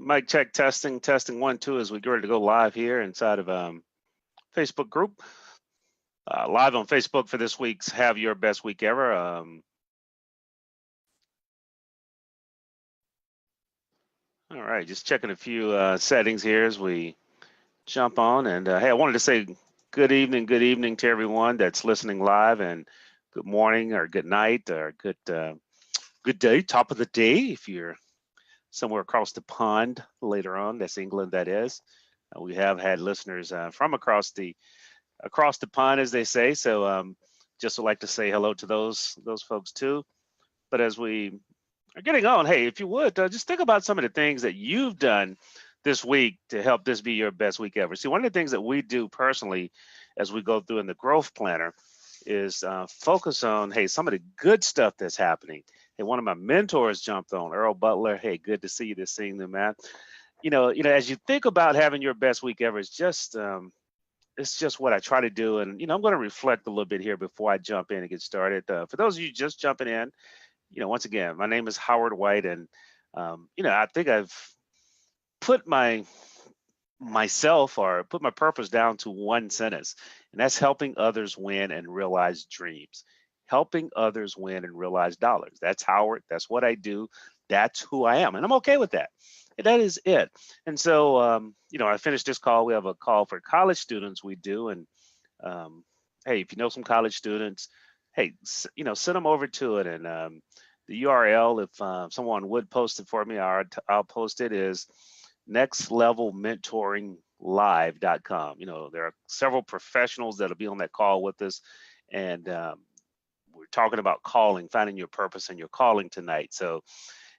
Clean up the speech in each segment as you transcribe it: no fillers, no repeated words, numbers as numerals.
Mic check, testing, testing, 1, 2, as we get ready to go live here inside of Facebook group. Live on Facebook for this week's Have Your Best Week Ever. All right, just checking a few settings here as we jump on. And hey, I wanted to say good evening to everyone that's listening live, and good morning or good night or good day, top of the day if you're somewhere across the pond later on. That's England, that is. We have had listeners from across the pond, as they say. So just would like to say hello to those folks too. But as we are getting on, hey, if you would just think about some of the things that you've done this week to help this be your best week ever. See, one of the things that we do personally as we go through in the growth planner is focus on, hey, some of the good stuff that's happening. Hey, one of my mentors jumped on, Earl Butler. Hey, good to see you this evening, man. You know, as you think about having your best week ever, it's just what I try to do. And, I'm going to reflect a little bit here before I jump in and get started. For those of you just jumping in, once again, my name is Howard White. And, I think I've put myself or put my purpose down to one sentence, and that's helping others win and realize dreams. Helping others win and realize dollars. That's Howard. That's what I do. That's who I am. And I'm okay with that. And that is it. And so, I finished this call. We have a call for college students we do. And hey, if you know some college students, hey, send them over to it. And the URL, if someone would post it for me, I'll post it, is nextlevelmentoringlive.com. There are several professionals that'll be on that call with us. And we're talking about finding your purpose and your calling tonight. So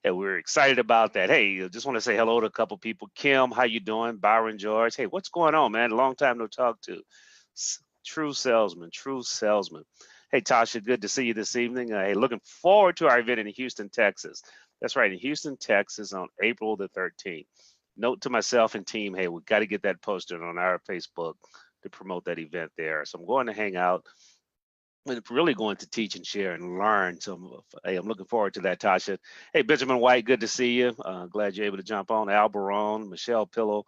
we're excited about that. Hey, I just want to say hello to a couple people. Kim, how you doing? Byron George. Hey, what's going on, man? Long time no talk to. True salesman. Hey, Tasha, good to see you this evening. Hey, looking forward to our event in Houston, Texas. That's right, in Houston, Texas on April the 13th. Note to myself and team, hey, we got to get that posted on our Facebook to promote that event there. So I'm going to hang out. I'm really going to teach and share and learn. So hey, I'm looking forward to that, Tasha. Hey, Benjamin White, good to see you. Glad you're able to jump on. Al Barone, Michelle Pillow.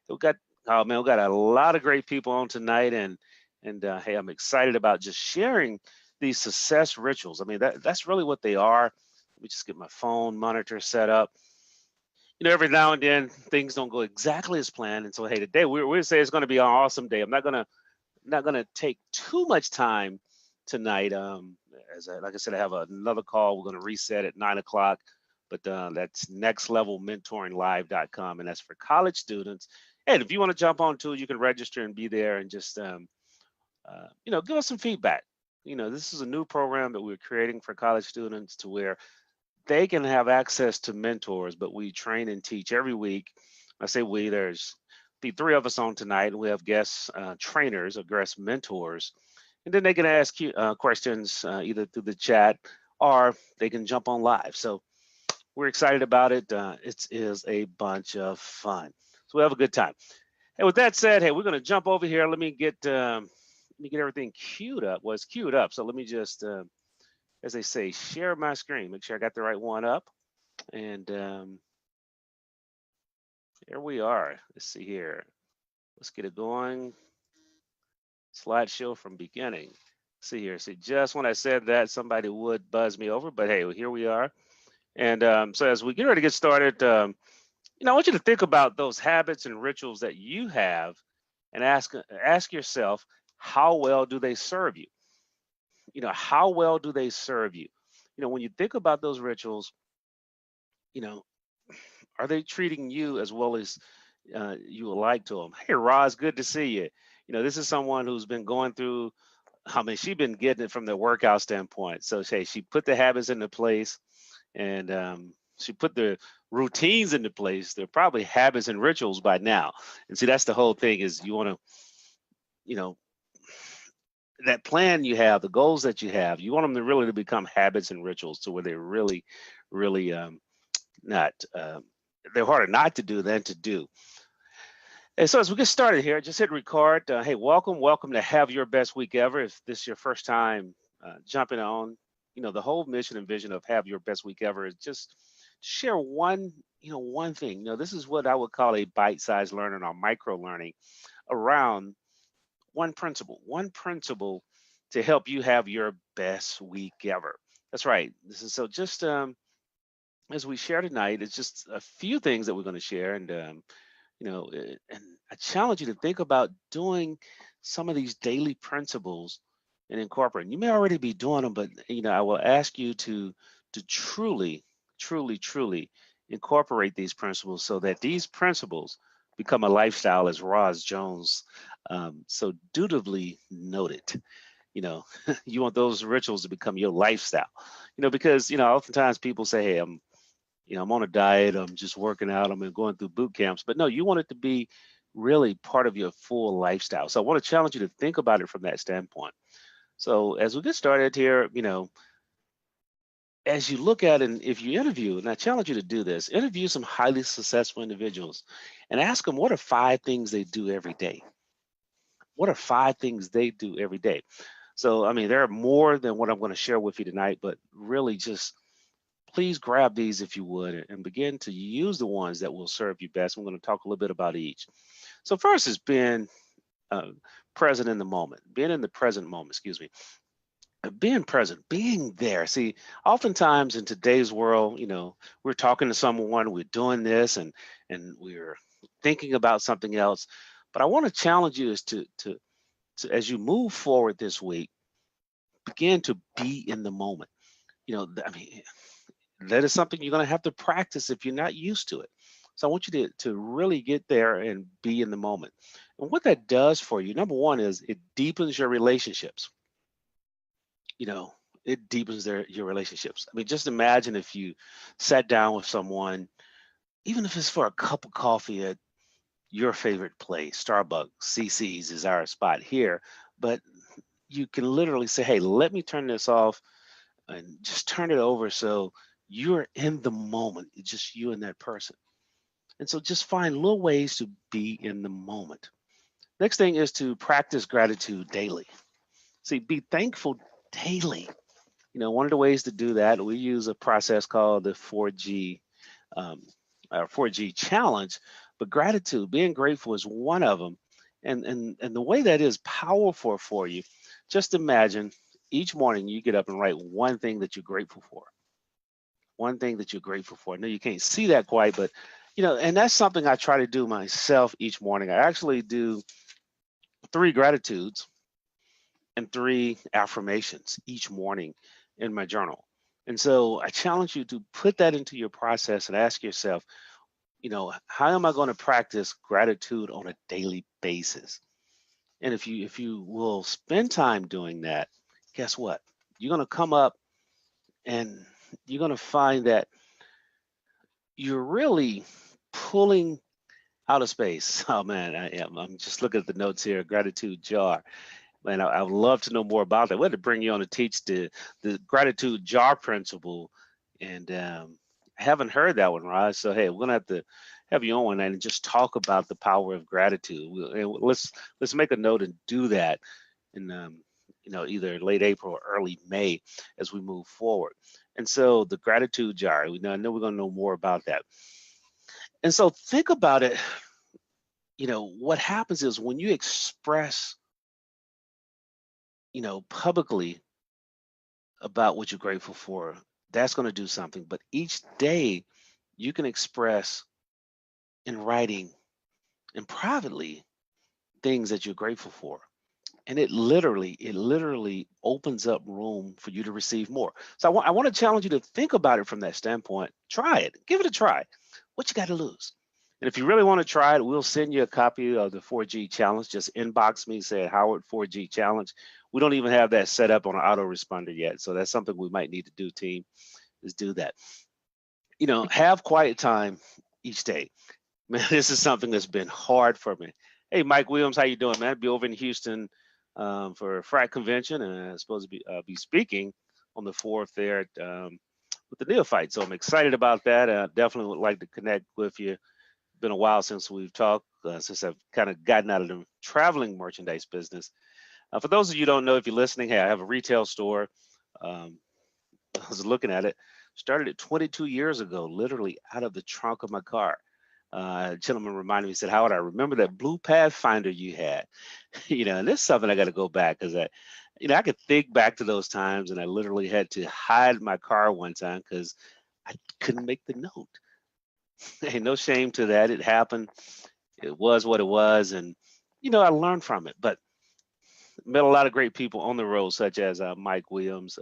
We got a lot of great people on tonight, and hey, I'm excited about just sharing these success rituals. I mean, that's really what they are. Let me just get my phone monitor set up. Every now and then things don't go exactly as planned, and so hey, today we're say it's going to be an awesome day. I'm not gonna take too much time tonight. Like I said, I have another call. We're going to reset at 9 o'clock, but that's nextlevelmentoringlive.com, and that's for college students. And if you want to jump on to it, you can register and be there and just give us some feedback. This is a new program that we're creating for college students to where they can have access to mentors, but we train and teach every week. I say we, there's be 3 of us on tonight, and we have guest trainers or guest mentors. And then they can ask you questions either through the chat or they can jump on live. So we're excited about it. It is a bunch of fun. So we have a good time. And with that said, hey, we're going to jump over here. Let me get everything queued up. Well, it's queued up. So let me just, as they say, share my screen. Make sure I got the right one up. And here we are. Let's see here. Let's get it going. Slideshow from beginning. See here. See, just when I said that, somebody would buzz me over, but hey, here we are. And so as we get ready to get started, I want you to think about those habits and rituals that you have, and ask yourself, how well do they serve you? How well do they serve you? When you think about those rituals, are they treating you as well as you would like to them? Hey, Roz, good to see you. This is someone who's been going through, she's been getting it from the workout standpoint. So she put the habits into place, and she put the routines into place. They're probably habits and rituals by now. And see, that's the whole thing, is you want to, that plan you have, the goals that you have, you want them to really become habits and rituals to where they're really, really not, they're harder not to do than to do. And so as we get started here, just hit record. Hey, welcome to Have Your Best Week Ever. If this is your first time jumping on, the whole mission and vision of Have Your Best Week Ever is just share one thing. This is what I would call a bite-sized learning or micro learning around one principle to help you have your best week ever. That's right. This is so just as we share tonight, it's just a few things that we're going to share, and and I challenge you to think about doing some of these daily principles and incorporating. You may already be doing them, but I will ask you to truly, truly, truly incorporate these principles so that these principles become a lifestyle, as Roz Jones so dutifully noted. You want those rituals to become your lifestyle. Because oftentimes people say, "Hey, I'm on a diet, I'm just working out, I'm going through boot camps." But no, you want it to be really part of your full lifestyle. So I want to challenge you to think about it from that standpoint. So as we get started here, as you look at, and if you interview, and I challenge you to do this, interview some highly successful individuals and ask them what are 5 things they do every day. What are 5 things they do every day? So, I mean, there are more than what I'm going to share with you tonight, but really just please grab these if you would and begin to use the ones that will serve you best. I'm going to talk a little bit about each. So first is being uh, present in the moment, being in the present moment, excuse me. Being present, being there. See, oftentimes in today's world, we're talking to someone, we're doing this, and we're thinking about something else. But I want to challenge you is to as you move forward this week, begin to be in the moment. I mean, that is something you're going to have to practice if you're not used to it. So I want you to really get there and be in the moment. And what that does for you, number one, is it deepens your relationships. You know, it deepens your relationships. I mean, just imagine if you sat down with someone, even if it's for a cup of coffee at your favorite place, Starbucks, CC's is our spot here, but you can literally say, "Hey, let me turn this off and just turn it over so you're in the moment. It's just you and that person." And so just find little ways to be in the moment. Next thing is to practice gratitude daily. See, be thankful daily. One of the ways to do that, we use a process called the 4G, um, 4G challenge, but gratitude, being grateful is one of them. And the way that is powerful for you, just imagine each morning you get up and write one thing that you're grateful for. One thing that you're grateful for. I know you can't see that quite, but and that's something I try to do myself each morning. I actually do 3 gratitudes and 3 affirmations each morning in my journal. And so I challenge you to put that into your process and ask yourself, how am I going to practice gratitude on a daily basis? And if you will spend time doing that, guess what? You're going to come up and you're going to find that you're really pulling out of space. Oh man, I'm just looking at the notes here. Gratitude jar. Man, I would love to know more about that. We had to bring you on to teach the gratitude jar principle, and I haven't heard that one, Raj. So hey, we're gonna have to have you on one and just talk about the power of gratitude. Let's make a note and do that in either late April or early May as we move forward. And so the gratitude jar. I know we're gonna know more about that. And so think about it. What happens is when you express publicly about what you're grateful for, that's going to do something. But each day you can express in writing and privately things that you're grateful for. And it literally opens up room for you to receive more. So I want to challenge you to think about it from that standpoint. Try it, give it a try. What you got to lose? And if you really want to try it, we'll send you a copy of the 4G challenge. Just inbox me, say Howard 4G challenge. We don't even have that set up on an autoresponder yet. So that's something we might need to do, team, is do that. Have quiet time each day. Man, this is something that's been hard for me. Hey, Mike Williams, how you doing, man? I'll be over in Houston for a frac convention, and I'm supposed to be speaking on the 4th there with the neophyte. So I'm excited about that. I definitely would like to connect with you. Been a while since we've talked, since I've kind of gotten out of the traveling merchandise business. For those of you who don't know, if you're listening, hey, I have a retail store. I was looking at it. Started it 22 years ago, literally out of the trunk of my car. A gentleman reminded me, said, Howard, I remember that blue Pathfinder you had. And this is something I got to go back because I could think back to those times, and I literally had to hide my car one time because I couldn't make the note. Ain't no shame to that. It happened. It was what it was, and I learned from it. But met a lot of great people on the road, such as Mike Williams.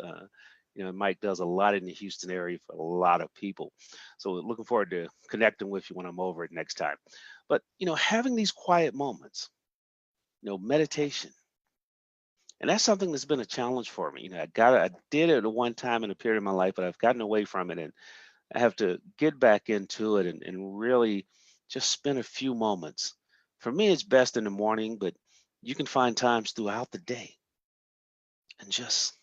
Mike does a lot in the Houston area for a lot of people. So looking forward to connecting with you when I'm over it next time. But having these quiet moments, meditation, and that's something that's been a challenge for me. I did it at one time in a period of my life, but I've gotten away from it, and I have to get back into it and really just spend a few moments. For me, it's best in the morning, but you can find times throughout the day and just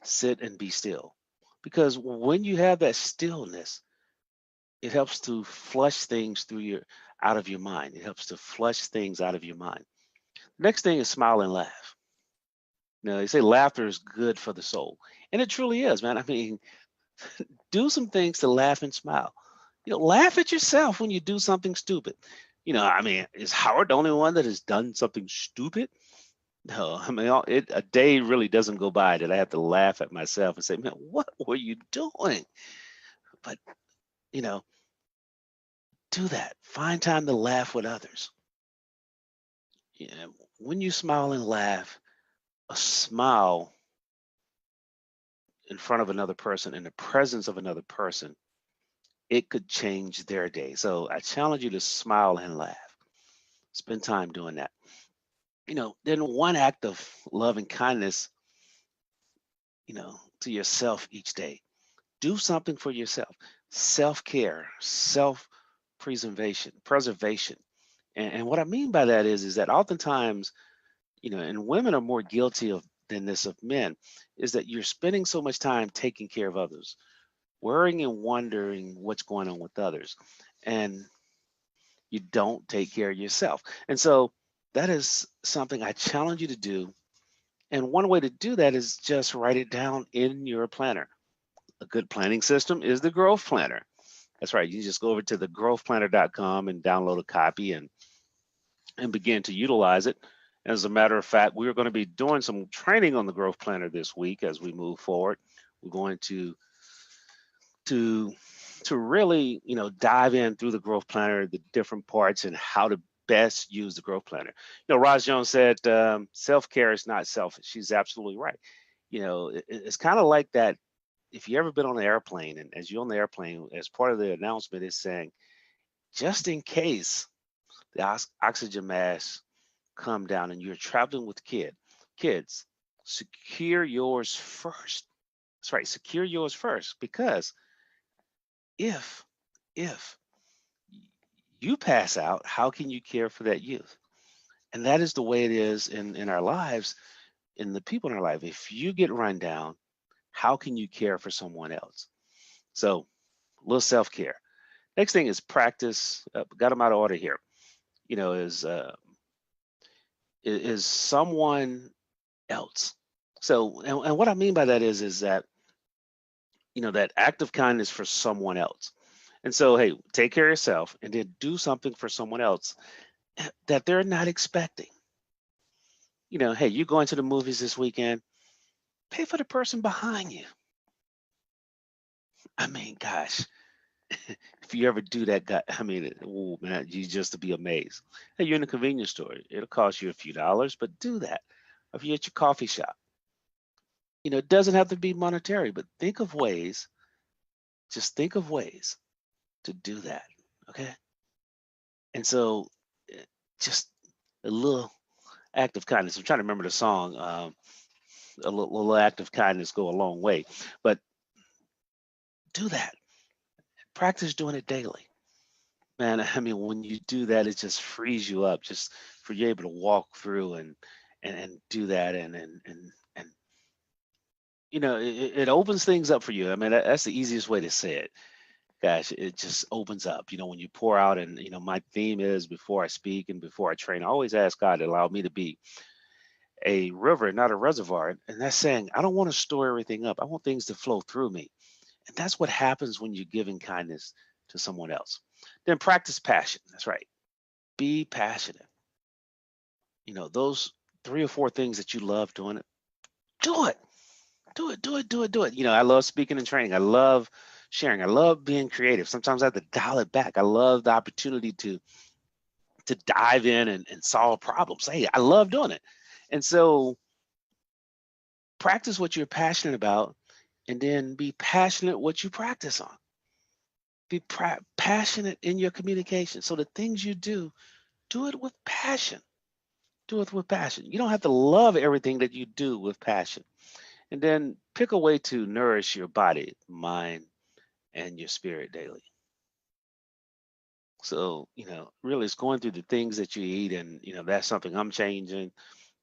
sit and be still. Because when you have that stillness, it helps to flush things out of your mind. It helps to flush things out of your mind. Next thing is smile and laugh. They say laughter is good for the soul. And it truly is, man. I mean, do some things to laugh and smile. Laugh at yourself when you do something stupid. Is Howard the only one that has done something stupid? No, I mean, a day really doesn't go by that I have to laugh at myself and say, man, what were you doing? But, you know, do that. Find time to laugh with others. When you smile and laugh, a smile in front of another person, in the presence of another person, it could change their day. So I challenge you to smile and laugh. Spend time doing that. Then one act of love and kindness, to yourself each day. Do something for yourself. Self-care, preservation. And what I mean by that is that oftentimes, and women are more guilty of than this of men, is that you're spending so much time taking care of others, worrying and wondering what's going on with others, and you don't take care of yourself. And so that is something I challenge you to do. And one way to do that is just write it down in your planner. A good planning system is the Growth Planner. That's right. You just go over to thegrowthplanner.com and download a copy and begin to utilize it. As a matter of fact, we're going to be doing some training on the Growth Planner this week as we move forward. We're going to really, dive in through the Growth Planner, the different parts, and how to best use the Growth Planner. Roz Jones said, self-care is not selfish. She's absolutely right. It's kind of like that. If you ever been on an airplane, and as you're on the airplane, as part of the announcement is saying, just in case the oxygen mask come down and you're traveling with kids, secure yours first. That's right, secure yours first, because if you pass out, how can you care for that youth? And that is the way it is in our lives, in the people in our life. If you get run down, how can you care for someone else? So, a little self-care. Next thing is practice. Got them out of order here. Is someone else. So, and what I mean by that is that that act of kindness for someone else. And so, hey, take care of yourself and then do something for someone else that they're not expecting. Hey, you going to the movies this weekend? Pay for the person behind you. I mean, gosh, if you ever do that, guy, I mean, oh man, you just to be amazed. Hey, you're in a convenience store. It'll cost you a few dollars, but do that. If you're at your coffee shop, it doesn't have to be monetary, but just think of ways to do that. Okay. And so just a little act of kindness. I'm trying to remember the song. A little act of kindness go a long way, but do that. Practice doing it daily. Man, I mean, when you do that, it just frees you up just for you able to walk through and do that and it opens things up for you. I mean, that's the easiest way to say it. Gosh, it just opens up, when you pour out. And my theme is, before I speak and before I train, I always ask God to allow me to be a river, not a reservoir. And that's saying I don't want to store everything up. I want things to flow through me. And that's what happens when you're giving kindness to someone else. Then practice passion. That's right. Be passionate. Those 3 or 4 things that you love doing it, do it. Do it, do it, do it, do it. I love speaking and training. I love sharing. I love being creative. Sometimes I have to dial it back. I love the opportunity to dive in and solve problems. Hey, I love doing it. And so practice what you're passionate about, and then be passionate what you practice on. Be passionate in your communication. So the things you do it with passion. Do it with passion. You don't have to love everything that you do with passion. And then pick a way to nourish your body, mind, and your spirit daily. So, really it's going through the things that you eat. And, that's something I'm changing.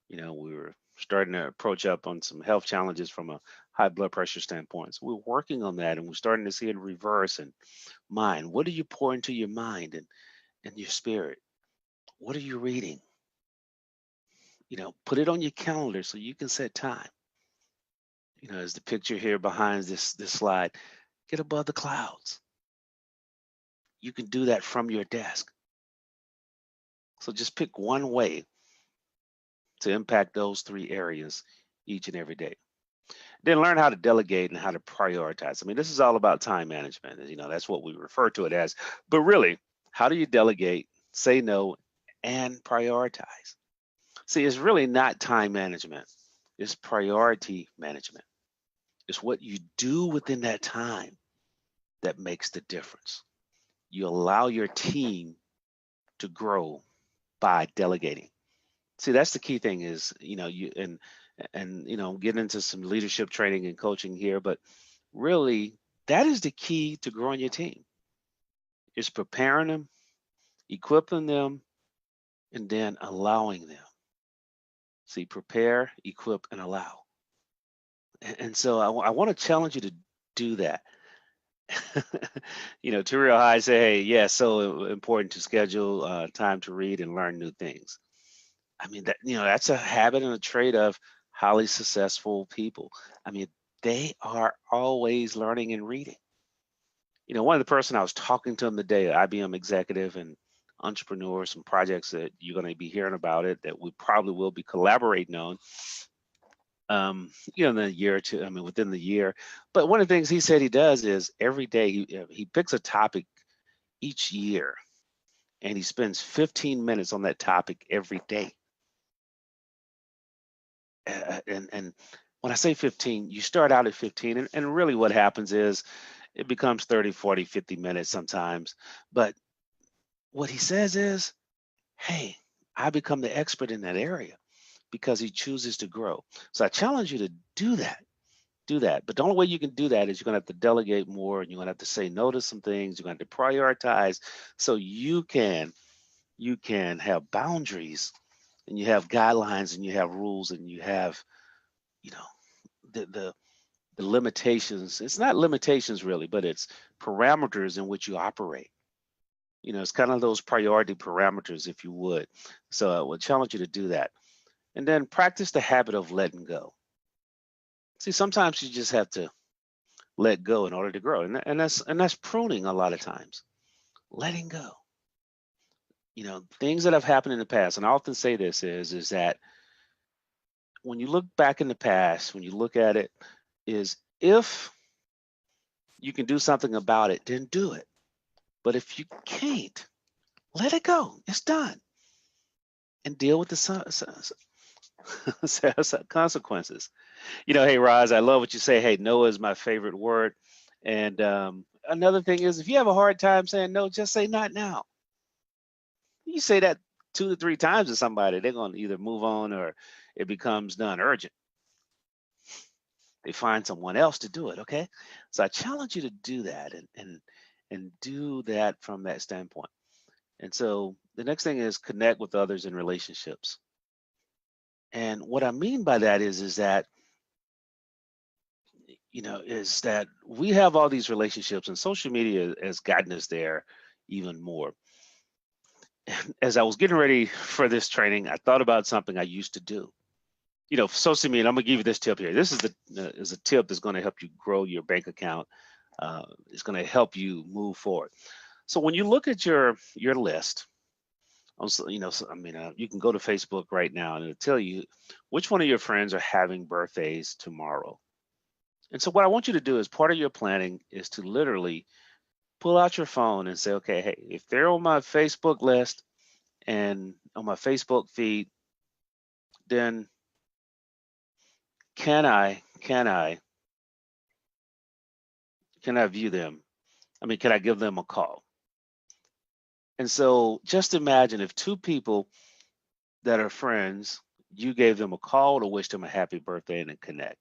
We were starting to approach up on some health challenges from a high blood pressure standpoint. So we're working on that, and we're starting to see it reverse. And mind, what do you pour into your mind and your spirit? What are you reading? Put it on your calendar so you can set time. As the picture here behind this slide, get above the clouds. You can do that from your desk. So just pick one way to impact those 3 areas each and every day. Then learn how to delegate and how to prioritize. I mean, this is all about time management. That's what we refer to it as. But really, how do you delegate, say no, and prioritize? See, it's really not time management. It's priority management. It's what you do within that time that makes the difference. You allow your team to grow by delegating. See, that's the key thing is, you and get into some leadership training and coaching here, but really that is the key to growing your team. Is preparing them, equipping them, and then allowing them. See, prepare, equip, and allow. And so I want to challenge you to do that. Turiel High say, hey, yeah, so important to schedule time to read and learn new things. I mean, that's a habit and a trait of highly successful people. I mean, they are always learning and reading. One of the person I was talking to them today, IBM executive and entrepreneur, some projects that you're going to be hearing about it that we probably will be collaborating on, in a year or two, I mean, within the year. But one of the things he said he does is every day he picks a topic each year and he spends 15 minutes on that topic every day. And when I say 15, you start out at 15, and really what happens is it becomes 30, 40, 50 minutes sometimes. But what he says is, hey, I become the expert in that area because he chooses to grow. So I challenge you to do that. Do that. But the only way you can do that is you're going to have to delegate more, and you're going to have to say no to some things. You're going to have to prioritize so you can have boundaries, and you have guidelines, and you have rules, and you have, you know, the limitations. It's not limitations really, but it's parameters in which you operate. It's kind of those priority parameters, if you would. So I would challenge you to do that. And then practice the habit of letting go. See, sometimes you just have to let go in order to grow. And that's pruning a lot of times. Letting go. Things that have happened in the past, and I often say this is that when you look back in the past, when you look at it, is if you can do something about it, then do it. But if you can't, let it go. It's done. And deal with the consequences. Hey, Roz, I love what you say. Hey, no is my favorite word. And another thing is, if you have a hard time saying no, just say not now. You say that 2 to 3 times to somebody, they're going to either move on or it becomes non-urgent. They find someone else to do it, okay? So I challenge you to do that and do that from that standpoint. And so the next thing is connect with others in relationships. And what I mean by that is that is that we have all these relationships, and social media has gotten us there even more. As I was getting ready for this training, I thought about something I used to do. Social media, I'm gonna give you this tip here. This is a tip that's going to help you grow your bank account It's going to help you move forward. So when you look at your list, also, you can go to Facebook right now and it'll tell you which one of your friends are having birthdays tomorrow. And so what I want you to do as part of your planning is to literally pull out your phone and say, okay, hey, if they're on my Facebook list and on my Facebook feed, then can I view them? Can I give them a call? And so just imagine if two people that are friends, you gave them a call to wish them a happy birthday and then connect.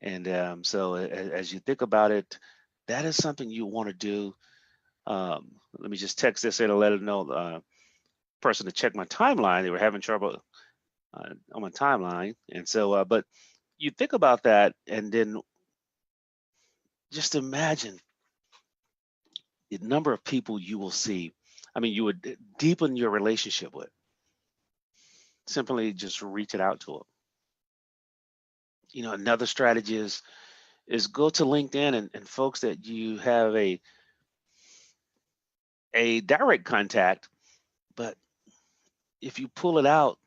And so as you think about it, that is something you want to do. Let me just text this in and let it know the person to check my timeline. They were having trouble on my timeline. And so, but you think about that and then just imagine the number of people you will see. You would deepen your relationship with. Simply just reach it out to them. Another strategy is go to LinkedIn and folks that you have a direct contact, but if you pull it out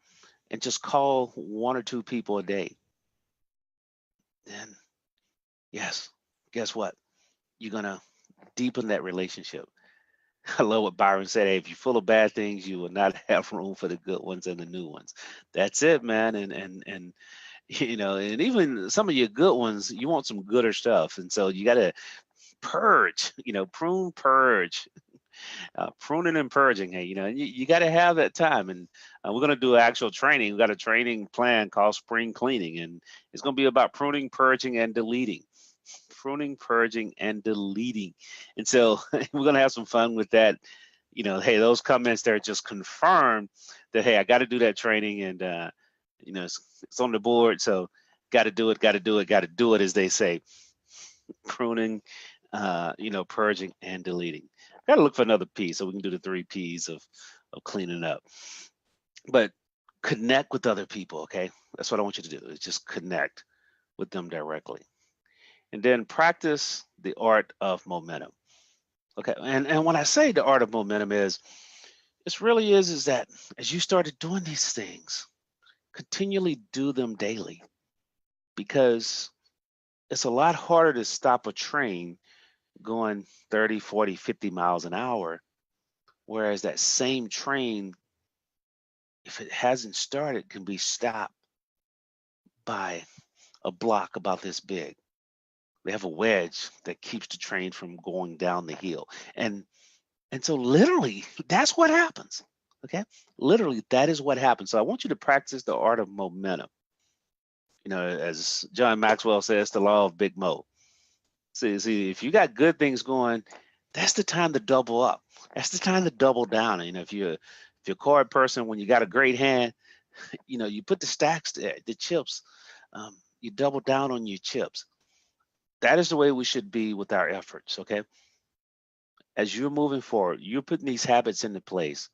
and just call one or two people a day, then yes, guess what? You're gonna deepen that relationship. I love what Byron said. Hey, if you're full of bad things, you will not have room for the good ones and the new ones. That's it, man. And and even some of your good ones, you want some gooder stuff. And so you got to purge, prune, purge, pruning and purging. Hey, you got to have that time. And we're going to do actual training. We've got a training plan called spring cleaning, and it's going to be about pruning, purging, and deleting. Pruning, purging, and deleting. And so we're going to have some fun with that. Hey, those comments there just confirm that, hey, I got to do that training, and it's on the board. So got to do it, got to do it, got to do it, as they say. Pruning, purging and deleting. Got to look for another P so we can do the 3 P's of cleaning up. But connect with other people, okay? That's what I want you to do, is just connect with them directly. And then practice the art of momentum. Okay, and when I say the art of momentum is that as you started doing these things, continually do them daily, because it's a lot harder to stop a train going 30, 40, 50 miles an hour, whereas that same train, if it hasn't started, can be stopped by a block about this big. They have a wedge that keeps the train from going down the hill. And so literally, that's what happens. Okay? Literally, that is what happens. So I want you to practice the art of momentum. As John Maxwell says, the law of Big Mo. See, if you got good things going, that's the time to double up. That's the time to double down. If you're a card person, when you got a great hand, you put the stacks there, the chips, you double down on your chips. That is the way we should be with our efforts, okay? As you're moving forward, you're putting these habits into place,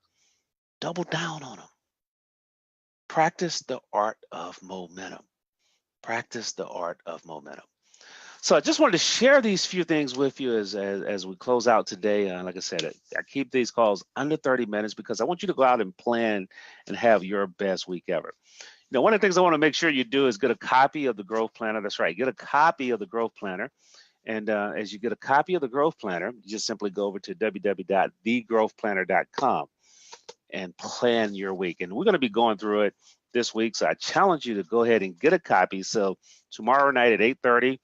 double down on them. Practice the art of momentum. Practice the art of momentum. So I just wanted to share these few things with you as we close out today. Like I said, I keep these calls under 30 minutes because I want you to go out and plan and have your best week ever. One of the things I want to make sure you do is get a copy of the Growth Planner. That's right, get a copy of the Growth Planner. And as you get a copy of the Growth Planner, you just simply go over to www.thegrowthplanner.com and plan your week. And we're going to be going through it this week. So I challenge you to go ahead and get a copy. So tomorrow night at 8:30,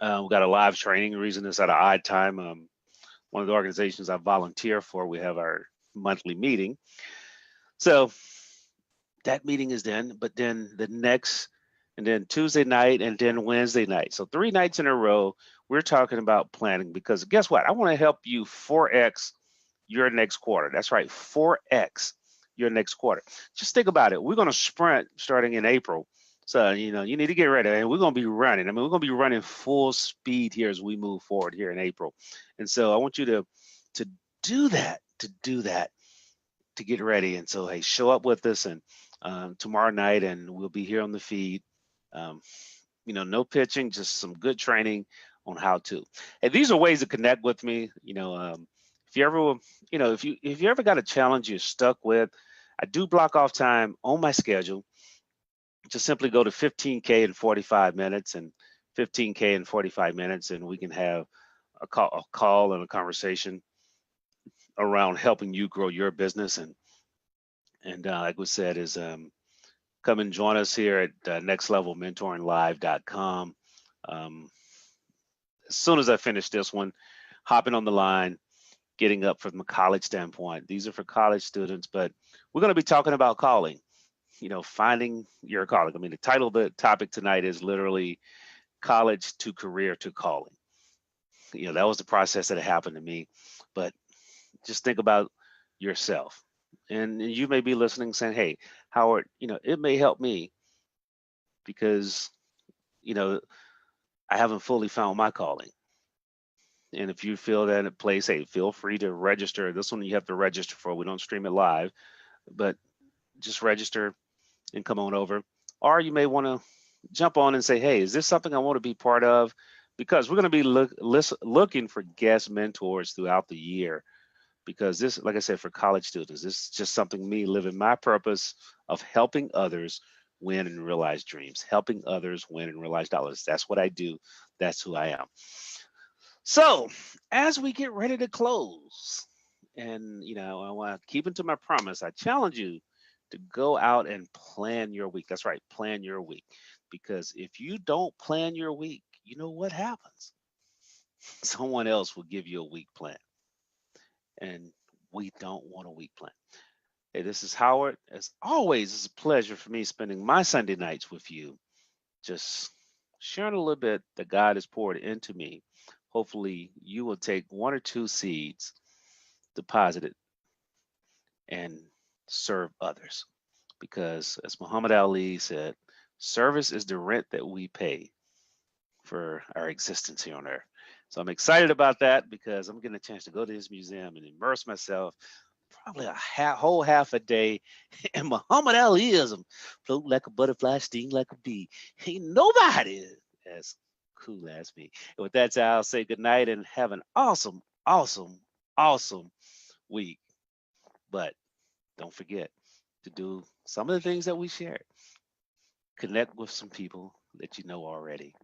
we've got a live training. The reason it's at an odd time, one of the organizations I volunteer for, we have our monthly meeting. So that meeting is then, but then and then Tuesday night and then Wednesday night. So 3 nights in a row, we're talking about planning, because guess what? I want to help you 4X your next quarter. That's right, 4X your next quarter. Just think about it. We're going to sprint starting in April. So, you need to get ready, and we're going to be running. We're going to be running full speed here as we move forward here in April. And so I want you to do that, to get ready. And so, hey, show up with us and tomorrow night, and we'll be here on the feed. No pitching, just some good training on how to. And these are ways to connect with me. If you ever, if you ever got a challenge you're stuck with, I do block off time on my schedule. Just simply go to 15K in 45 minutes and 15K in 45 minutes, and we can have a call and a conversation around helping you grow your business. And like we said, is come and join us here at nextlevelmentoringlive.com. Um, as soon as I finish this one, hopping on the line, getting up from a college standpoint. These are for college students, but we're going to be talking about calling, finding your calling. I mean, the title of the topic tonight is literally college to career to calling. That was the process that happened to me. But just think about yourself. And you may be listening saying, hey, Howard, it may help me because, you know, I haven't fully found my calling. And if you feel that in place, hey, feel free to register. This one you have to register for. We don't stream it live, but just register and come on over. Or you may want to jump on and say, hey, is this something I want to be part of? Because we're going to be looking for guest mentors throughout the year. Because this, like I said, for college students, this is just something me living my purpose of helping others win and realize dreams, helping others win and realize dollars. That's what I do. That's who I am. So as we get ready to close, and I want to keep into my promise, I challenge you to go out and plan your week. That's right, plan your week. Because if you don't plan your week, you know what happens? Someone else will give you a week plan. And we don't want a week plan. Hey, this is Howard. As always, it's a pleasure for me spending my Sunday nights with you, just sharing a little bit that God has poured into me. Hopefully, you will take one or two seeds, deposit it, and serve others. Because as Muhammad Ali said, service is the rent that we pay for our existence here on earth. So I'm excited about that because I'm getting a chance to go to this museum and immerse myself probably whole half a day in Muhammad Aliism. Float like a butterfly, sting like a bee. Ain't nobody as cool as me. And with that, I'll say good night and have an awesome, awesome, awesome week. But don't forget to do some of the things that we shared. Connect with some people that you know already.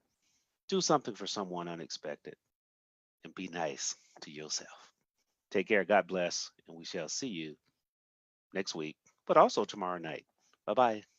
Do something for someone unexpected and be nice to yourself. Take care. God bless. And we shall see you next week, but also tomorrow night. Bye bye.